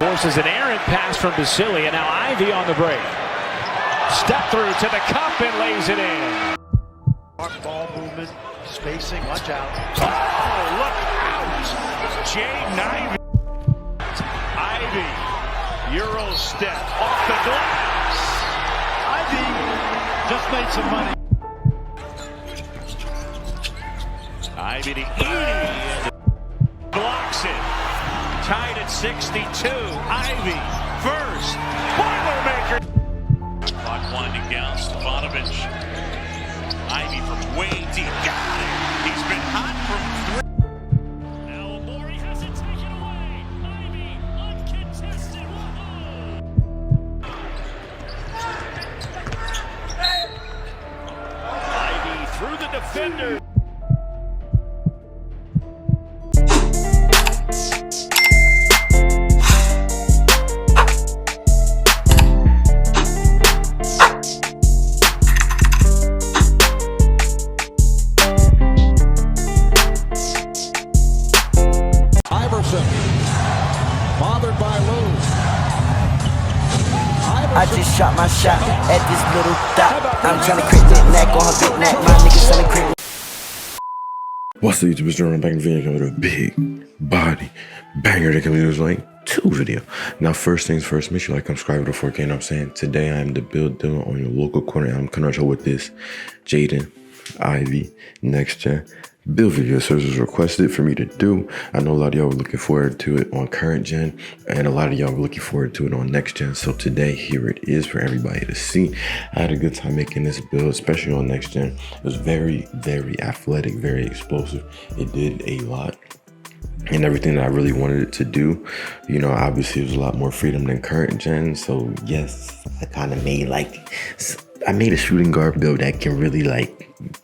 Forces an errant pass from Basili, and now Ivey on the break. Step through to the cup and lays it in. Ball movement, spacing, watch out. Oh, look out! Jaden Ivey. Ivey, Euro step off the glass. Ivey just made some money. Ivey to Edie. Blocks it. Tied at 62. Ivey first. Boilermaker. Clock winding down. Stefanovic. Ivey from way deep. Got it. He's been hot from three. Now Amori has it taken away. Ivey uncontested. Ivey through the defender. Bothered by Lewis. I just shot my shot at this little dot. I'm trying to create that neck on her big neck. My niggas selling crib. What's the YouTube? It's Drewww back in the video with a big body banger that can be used like 2 video. Now, first things first, make sure you like, subscribe to 4K. You know what I'm saying? Today I am the build dealer on your local corner, and I'm coming out with this Jaden Ivey nextgen build video. So this was requested for me to do. I know a lot of y'all were looking forward to it on current gen, and a lot of y'all were looking forward to it on next gen. So today, here it is for everybody to see. I had a good time making this build, especially on next gen. It was very, very athletic, very explosive. It did a lot and everything that I really wanted it to do. You know, obviously it was a lot more freedom than current gen. So yes, I kind of made I made a shooting guard build that can really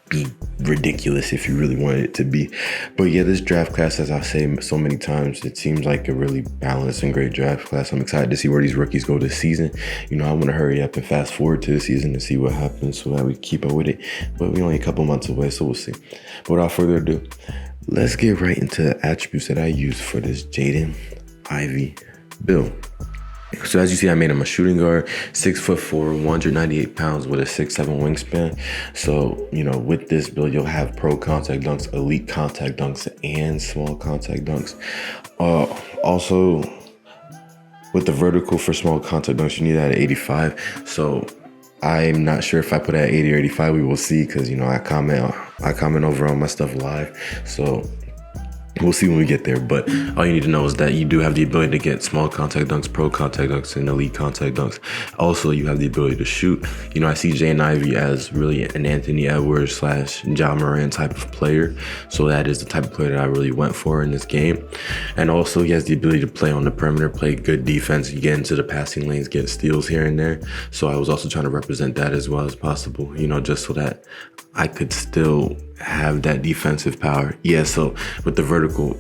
be ridiculous if you really wanted it to be. But yeah, this draft class, as I say so many times, it seems like a really balanced and great draft class. I'm excited to see where these rookies go this season. You know, I want to hurry up and fast forward to the season to see what happens so that we keep up with it. But we're only a couple months away, so we'll see. But without further ado, let's get right into the attributes that I use for this Jaden Ivey build. So as you see, I made him a shooting guard, 6'4", 198 pounds with a 6'7" wingspan. So, you know, with this build, you'll have pro contact dunks, elite contact dunks, and small contact dunks. Also, with the vertical for small contact dunks, you need that at 85. So I'm not sure if I put it at 80 or 85. We will see, because, you know, I comment over on my stuff live. So we'll see when we get there, but all you need to know is that you do have the ability to get small contact dunks, pro contact dunks, and elite contact dunks. Also, you have the ability to shoot. You know, I see Jaden Ivey as really an Anthony Edwards / Ja Morant type of player. So that is the type of player that I really went for in this game. And also, he has the ability to play on the perimeter, play good defense, you get into the passing lanes, get steals here and there. So I was also trying to represent that as well as possible, you know, just so that I could still have that defensive power. Yeah, so with the vertical,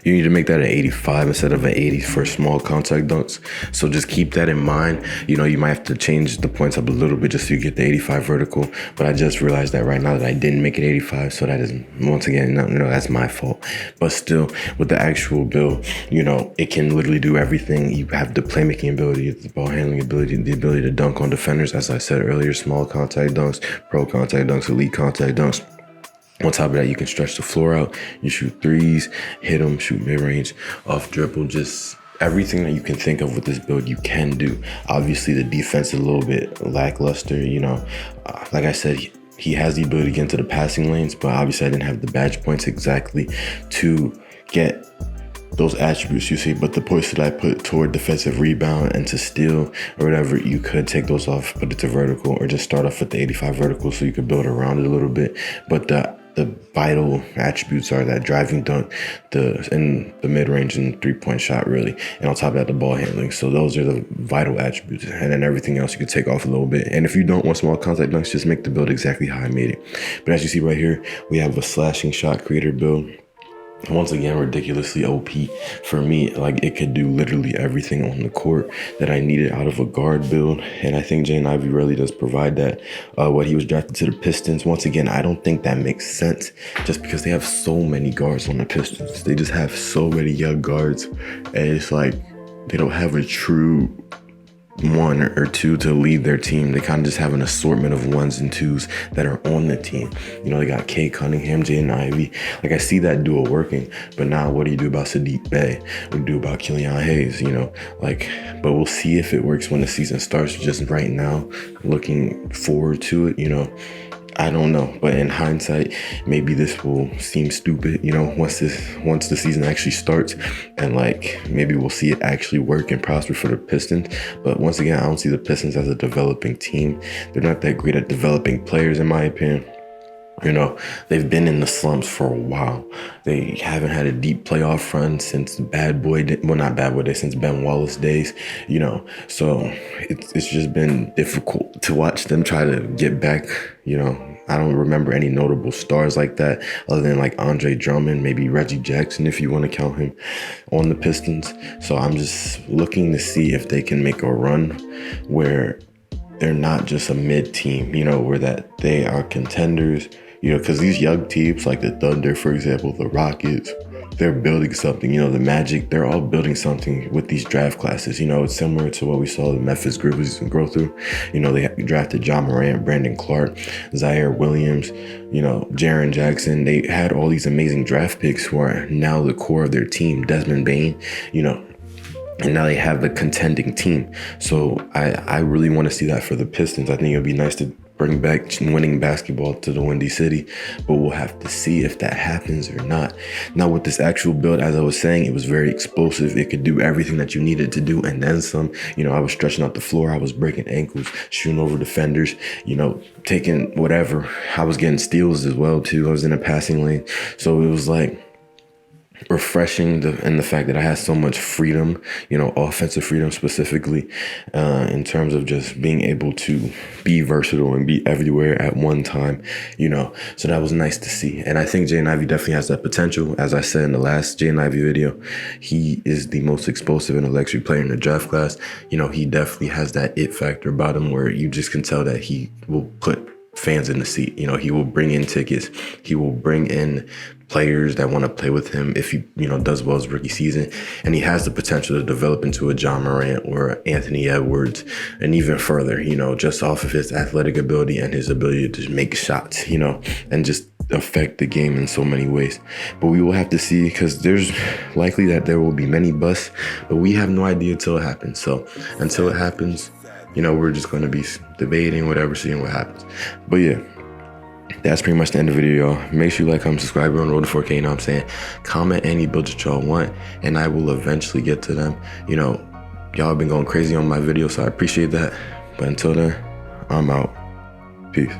you need to make that an 85 instead of an 80 for small contact dunks. So just keep that in mind. You know, you might have to change the points up a little bit just so you get the 85 vertical. But I just realized that right now that I didn't make it 85. So that is, once again, that's my fault. But still, with the actual build, you know, it can literally do everything. You have the playmaking ability, the ball handling ability, the ability to dunk on defenders. As I said earlier, small contact dunks, pro contact dunks, elite contact dunks. On top of that, you can stretch the floor out. You shoot threes, hit them, shoot mid-range, off dribble, just everything that you can think of with this build, you can do. Obviously, the defense is a little bit lackluster, you know. Like I said, he has the ability to get into the passing lanes, but obviously I didn't have the badge points exactly to get those attributes you see. But the points that I put toward defensive rebound and to steal or whatever, you could take those off, put it to vertical, or just start off with the 85 vertical so you could build around it a little bit. But the vital attributes are that driving dunk, the mid-range and 3-point shot, really. And on top of that, the ball handling. So those are the vital attributes. And then everything else you could take off a little bit. And if you don't want small contact dunks, just make the build exactly how I made it. But as you see right here, we have a slashing shot creator build. Once again, ridiculously OP for me. Like, it could do literally everything on the court that I needed out of a guard build, and I think Jaden Ivey really does provide that. What he was drafted to the Pistons, once again, I don't think that makes sense just because they have so many guards on the Pistons. They just have so many young guards, and it's like, they don't have a true one or two to lead their team. They kind of just have an assortment of ones and twos that are on the team. You know, they got K Cunningham, Jaden Ivey. Like, I see that duo working, but now what do you do about Sadiq Bey? What do you do about Killian Hayes? You know, like, but we'll see if it works when the season starts. Just right now, looking forward to it, you know, I don't know, but in hindsight, maybe this will seem stupid, you know, once the season actually starts, and like maybe we'll see it actually work and prosper for the Pistons. But once again, I don't see the Pistons as a developing team. They're not that great at developing players, in my opinion. You know, they've been in the slumps for a while. They haven't had a deep playoff run since since Ben Wallace days, you know. So it's just been difficult to watch them try to get back, you know. I don't remember any notable stars like that other than like Andre Drummond, maybe Reggie Jackson if you want to count him on the Pistons. So I'm just looking to see if they can make a run where they're not just a mid team, you know, where that they are contenders. You know, because these young teams like the Thunder, for example, the Rockets, they're building something. You know, the Magic, they're all building something with these draft classes. You know, it's similar to what we saw the Memphis Grizzlies go through. You know, they drafted John Morant, Brandon Clark, Zaire Williams, you know, Jaren Jackson. They had all these amazing draft picks who are now the core of their team. Desmond Bane, you know, and now they have the contending team. So I really want to see that for the Pistons. I think it would be nice to bring back winning basketball to the Windy City, but we'll have to see if that happens or not. Now with this actual build, as I was saying, it was very explosive. It could do everything that you needed to do and then some. You know, I was stretching out the floor, I was breaking ankles, shooting over defenders, you know, taking whatever. I was getting steals as well too. I was in a passing lane. So it was like refreshing and the fact that I had so much freedom, you know, offensive freedom specifically, in terms of just being able to be versatile and be everywhere at one time, you know. So that was nice to see. And I think Jaden Ivey definitely has that potential. As I said in the last Jaden Ivey video, he is the most explosive and electric player in the draft class. You know, he definitely has that it factor about him where you just can tell that he will put fans in the seat. You know, he will bring in tickets. He will bring in players that want to play with him if he, you know, does well his rookie season. And he has the potential to develop into a John Morant or Anthony Edwards, and even further, you know, just off of his athletic ability and his ability to make shots, you know, and just affect the game in so many ways. But we will have to see, because there's likely that there will be many busts, but we have no idea until it happens. So until it happens, you know, we're just going to be debating, whatever, seeing what happens. But yeah, that's pretty much the end of the video, y'all. Make sure you like, comment, subscribe. We're on the road to 4K, you know what I'm saying? Comment any builds that y'all want, and I will eventually get to them. You know, y'all have been going crazy on my videos, so I appreciate that. But until then, I'm out. Peace.